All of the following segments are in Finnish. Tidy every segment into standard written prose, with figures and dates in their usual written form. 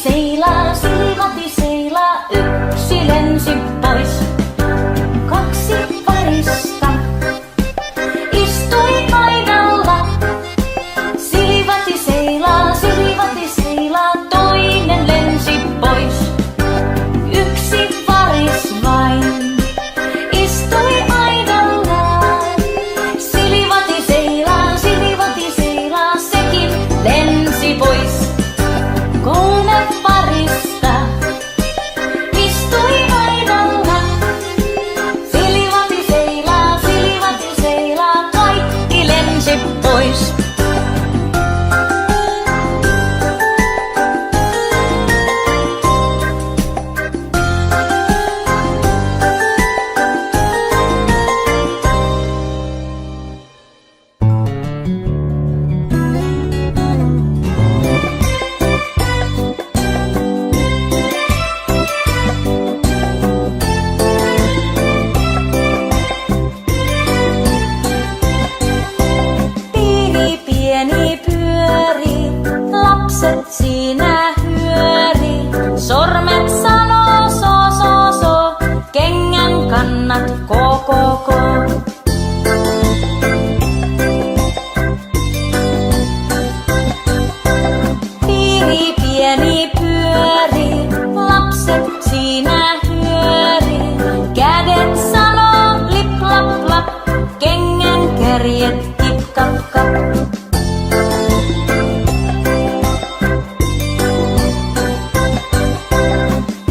seilaa, silivati seilaa, yksi lensi pois. Kaksi varista istui aidalla. Silivati seilaa, toinen lensi pois. Yksi varis vain istui aidalla. Silivati seilaa, sekin lensi pois. Kolme varista istui aidalla. Silivati seilaa, kaikki lensi pois. Pieni pyöri, lapset siinä hyöri. Sormet sanoo so, kengän kannat ko. Pieni pyöri, lapset siinä hyöri. Kädet sanoo lip lap, kengän kärjet kip kap kap.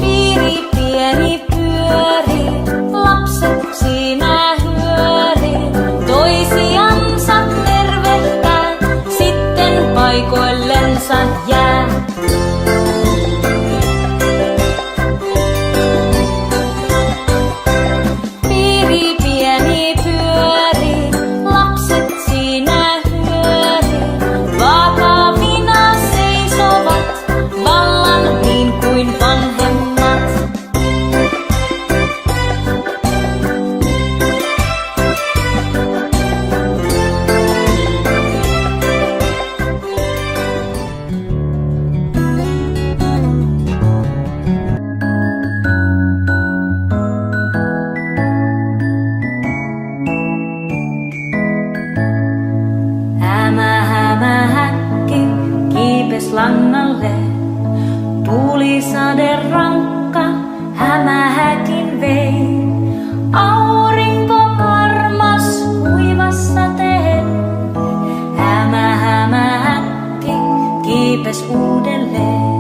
Pieni pyöri, lapset siinä hyöri. Toisiansa tervehtää, sitten paikoillensa jää. Pieni pyöri, lapset siinä hyöri. Vakavina seisovat, vallan niin kuin vanhemmat. Hämähäkki kiipes langalle. Tuulisade rankka hämähäkin vei. Aurinko armas kuivassa teen. Hämähäkki kiipes uudelleen.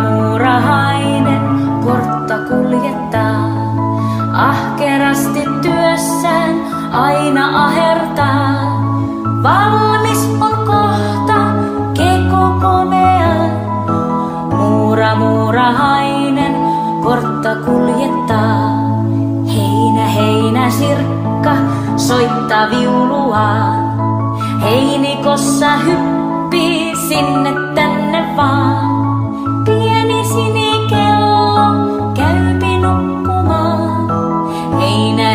Muurahainen kortta kuljettaa. Ahkerasti työssään aina ahertaa. Valmis on kohta keko komea. Muurahainen kortta kuljettaa. Heinä sirkka soittaa viuluaan. Heinikossa hyppii sinne tänne vaan. Pieni sinikello käypi nukkumaan.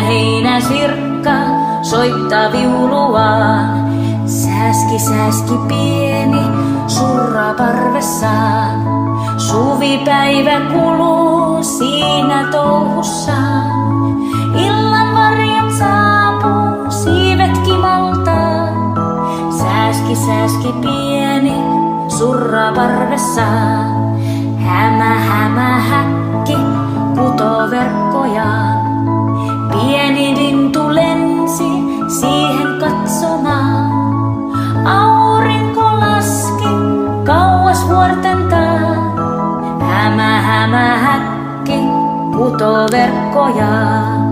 Heinä sirkka soittaa viuluaan. Sääski pieni surra parvessaan. Suvipäivä kuluu siinä touhussaan. Illan varjot saapuu, siivet kimaltaa. Sääski pieni surra parvessaan. Hämähäkki kutoo verkkojaan. Pieni lintu lensi siihen katsomaan. Aurinko laski kauas vuorten taa. Hämähäkki kutoo verkkojaan.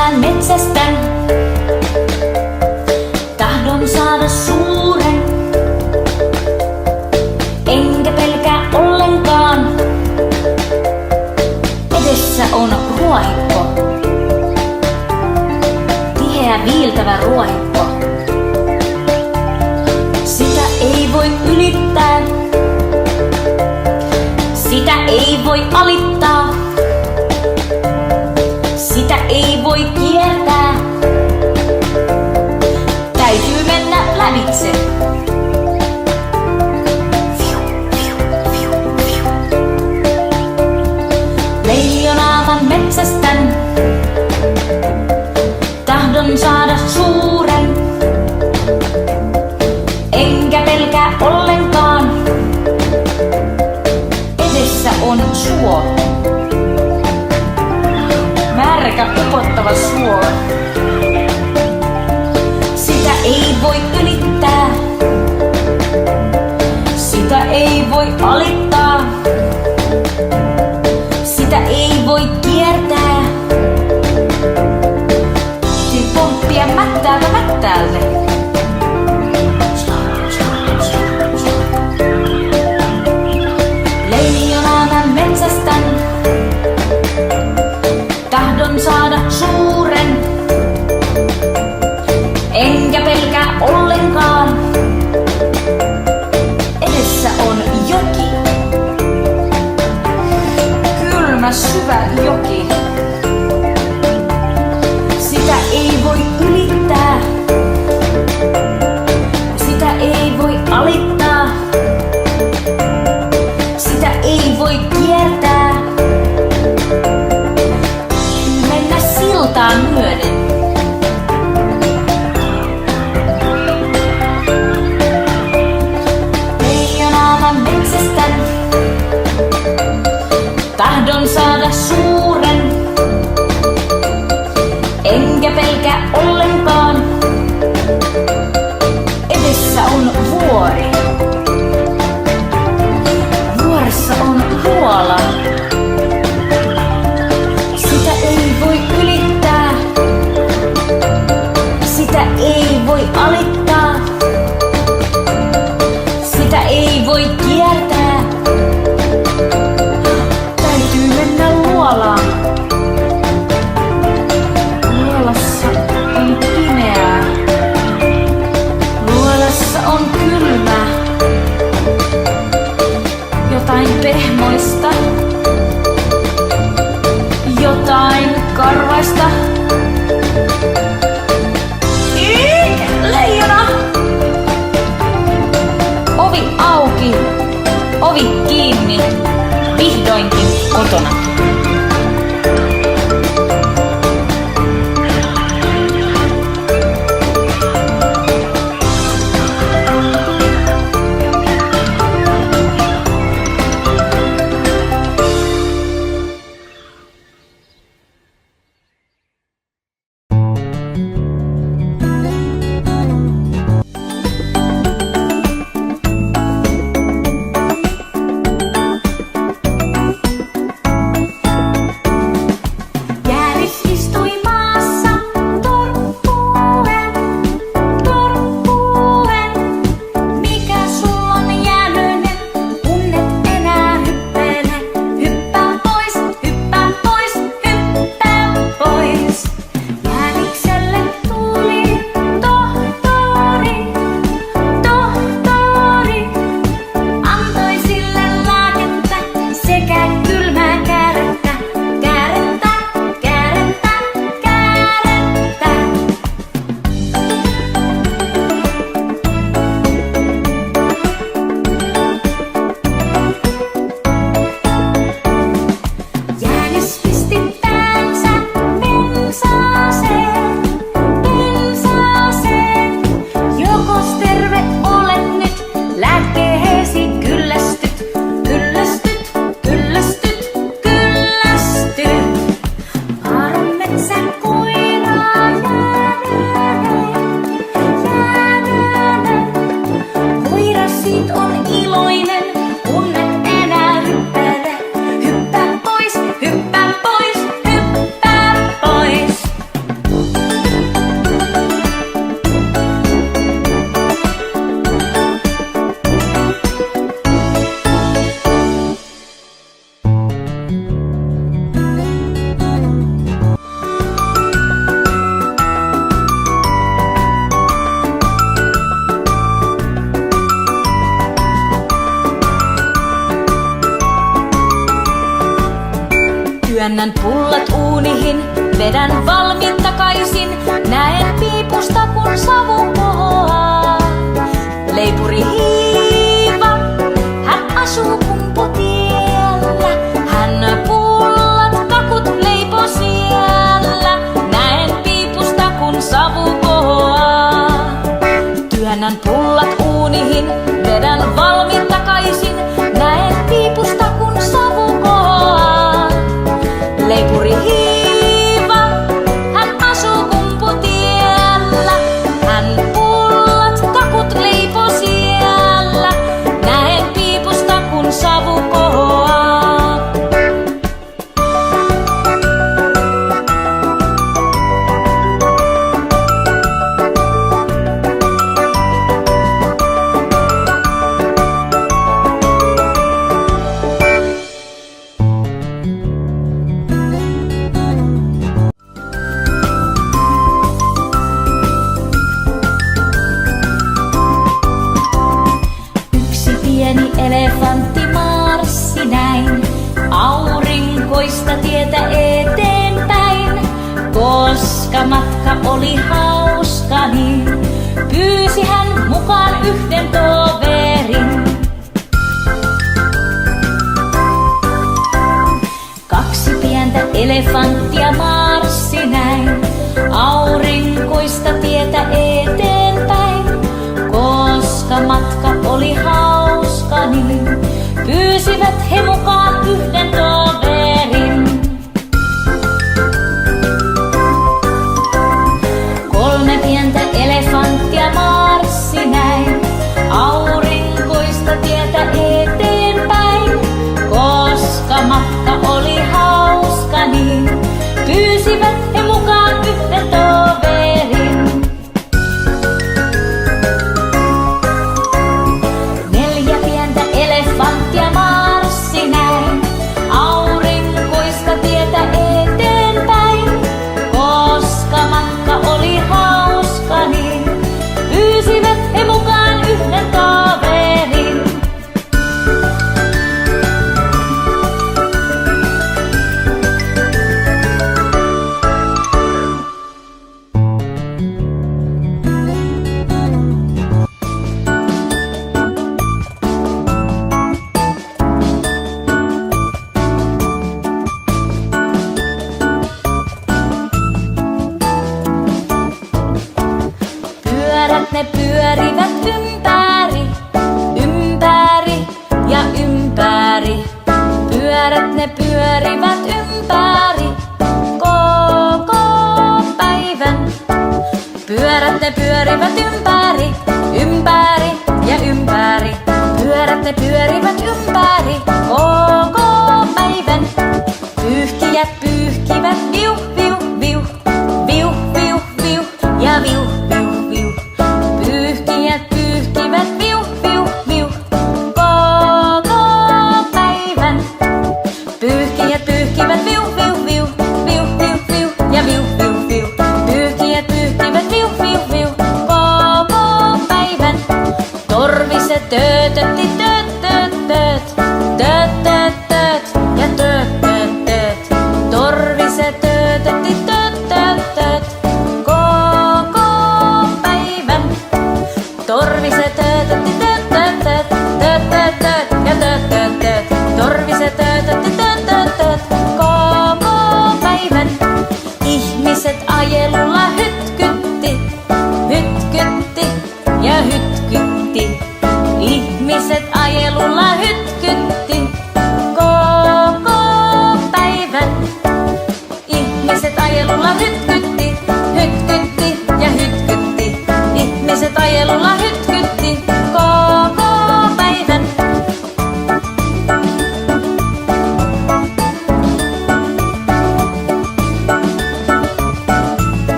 mä metsästän. Tahdon saada suuren, enkä pelkää ollenkaan. Edessä on ruohikko, tiheä viiltävä ruohikko. Sitä ei voi ylittää, sitä ei voi alittaa, sitä ei voi kiertää. Täytyy mennä lävitse. Leijonaa mä metsästän, tahdon saada suuren, enkä pelkää ollenkaan. Edessä on suo, märkä upottava suo. Sitä ei voi ylittää, sitä ei voi alittaa, sitä ei voi kiertää. Täytyy pomppia mättäältä mättäälle. Leijonaa mä metsästän, tahdon saada suuren, enkä pelkää ollenkaan. Edessä on joki, kylmä syvä joki. Sitä ei voi ylittää, sitä ei voi alittaa, sitä ei voi kiertää. Mennä siltaan myöden. Leijonaa mä metsästän, tahdon saada suuren, enkä pelkää ollenkaan. Edessä on vuori, vuoressa on luola. Sitä ei voi ylittää, sitä ei voi alittaa, sitä ei voi kiertää. Täytyy mennä luolaan. Luolassa on pimeää, luolassa on kylmää, jotain pehmoista, jotain karvaista. Leijona! Ovi auki, ovi kiinni, vihdoinkin kotona. Työnnän pullat uunihin, vedän valmiit takaisin. Näen piipusta kun savu kohoaa. Leipuri hiiva, hän asuu Kumputiellä. Hän pullat, kakut leipo siellä. Näen piipusta kun savu kohoaa. Työnnän pullat uunihin, vedän valmiit takaisin. Näen piipusta kun savu kohoaa. Leipuri hiiva, hän asuu Kumputiellä. Hän pullat, kakut leipo siellä. Näen piipusta kun savu kohoaa. Yksi pieni elefantti marssi näin aurinkoista tietä eteenpäin. Koska matka oli hauska, niin pyysi hän mukaan yhden toverin. Kaksi pientä elefanttia marssi näin aurinkoista tietä eteenpäin. Koska matka oli hauska, niin pyysivät he mukaan yhden toverin. Kolme pientä elefanttia marssi näin aurinkoista tietä eteenpäin. Koska matka oli hauska, niin pyysivät he mukaan yhden toverin. Neljä pientä elefanttia marssi näin aurinkoista tietä eteenpäin. Koska matka oli hauska, niin pyysivät he mukaan yhden toverin. Pyörät ne pyörivät ympäri, ympäri ja ympäri. Pyörät ne pyörivät ympäri koko päivän. Pyörät ne pyörivät ympäri, ympäri ja ympäri. Pyörät ne pyörivät ympäri koko päivän. Pyyhkijät pyyhkivät viu, viu, viu, viu, viu, viu ja viu, viu, viu. Pyyhkijät pyyhkivät viu, viu, viu koko päivän. Pyyhkijät pyyhkivät viu, viu, viu, viu, viu, viu ja viu, viu, viu. Pyyhkijät pyyhkivät viu, viu, viu koko päivän. Torviset töötötti tööt, tööt, tööt, tööt, tööt, tööt ja tööt, tööt, tööt. Torviset töötötti tööt, tööt, tööt koko päivän. Torviset töötötti tööt, tööt, tööt, tööt, tööt, tööt ja tööt, tööt, tööt. Torviset töötötti tööt, tööt, tööt koko päivän. Ihmiset ajelulla